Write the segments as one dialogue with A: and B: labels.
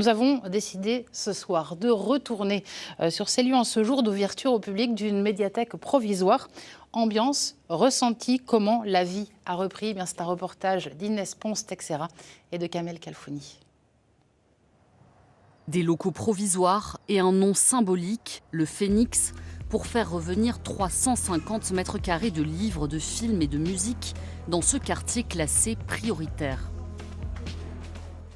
A: Nous avons décidé ce soir de retourner sur ces lieux en ce jour d'ouverture au public d'une médiathèque provisoire. Ambiance, ressenti, comment la vie a repris. C'est un reportage d'Inès Ponce-Texera et de Kamel Kalfouni.
B: Des locaux provisoires et un nom symbolique, le Phénix, pour faire revenir 350 mètres carrés de livres, de films et de musique dans ce quartier classé prioritaire.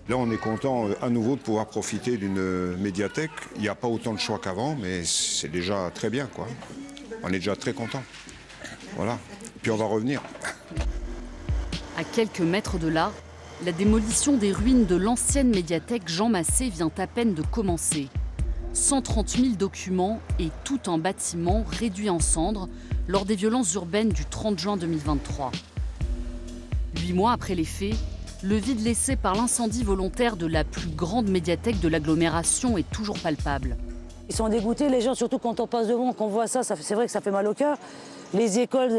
C: Là, on est content à nouveau de pouvoir profiter d'une médiathèque. Il n'y a pas autant de choix qu'avant, mais c'est déjà très bien, quoi. On est déjà très content. Voilà. Puis on va revenir.
B: À quelques mètres de là, la démolition des ruines de l'ancienne médiathèque Jean Massé vient à peine de commencer. 130 000 documents et tout un bâtiment réduit en cendres lors des violences urbaines du 30 juin 2023. 8 mois après les faits, le vide laissé par l'incendie volontaire de la plus grande médiathèque de l'agglomération est toujours palpable.
D: Ils sont dégoûtés, les gens, surtout quand on passe devant, qu'on voit ça, c'est vrai que ça fait mal au cœur. Les écoles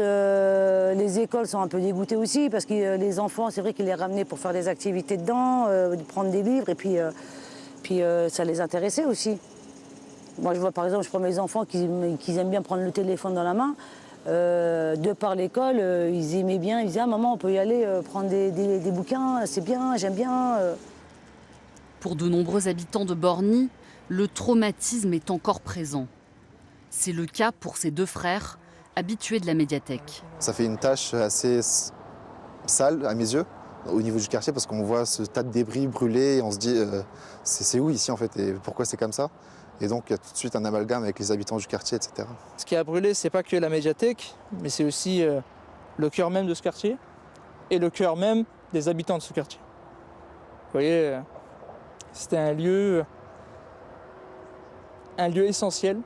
D: sont un peu dégoûtées aussi, parce que les enfants, c'est vrai qu'ils les ramenaient pour faire des activités dedans, prendre des livres, et puis ça les intéressait aussi. Moi, je vois par exemple, je prends mes enfants qui aiment bien prendre le téléphone dans la main. De par l'école, ils aimaient bien, ils disaient « Ah maman, on peut y aller prendre des bouquins, c'est bien, j'aime bien ».
B: Pour de nombreux habitants de Borny, le traumatisme est encore présent. C'est le cas pour ces deux frères, habitués de la médiathèque.
E: Ça fait une tâche assez sale à mes yeux, au niveau du quartier, parce qu'on voit ce tas de débris brûlés et on se dit c'est où ici en fait et pourquoi c'est comme ça? Et donc il y a tout de suite un amalgame avec les habitants du quartier, etc.
F: Ce qui a brûlé, c'est pas que la médiathèque, mais c'est aussi le cœur même de ce quartier et le cœur même des habitants de ce quartier. Vous voyez, c'était un lieu essentiel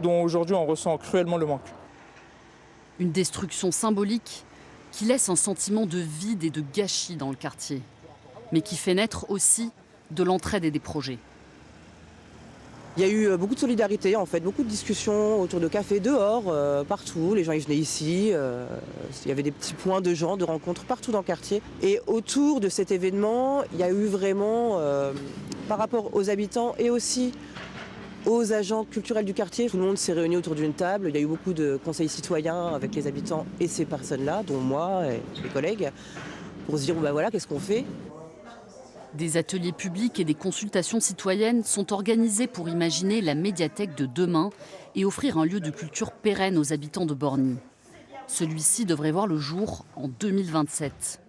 F: dont aujourd'hui on ressent cruellement le manque.
B: Une destruction symbolique qui laisse un sentiment de vide et de gâchis dans le quartier, mais qui fait naître aussi de l'entraide et des projets.
G: Il y a eu beaucoup de solidarité, en fait, beaucoup de discussions autour de cafés dehors, partout. Les gens ils venaient ici, il y avait des petits points de gens, de rencontres partout dans le quartier. Et autour de cet événement, il y a eu vraiment, par rapport aux habitants et aussi aux agents culturels du quartier, tout le monde s'est réuni autour d'une table. Il y a eu beaucoup de conseils citoyens avec les habitants et ces personnes-là, dont moi et les collègues, pour se dire, ben voilà, qu'est-ce qu'on fait ?
B: Des ateliers publics et des consultations citoyennes sont organisés pour imaginer la médiathèque de demain et offrir un lieu de culture pérenne aux habitants de Borny. Celui-ci devrait voir le jour en 2027.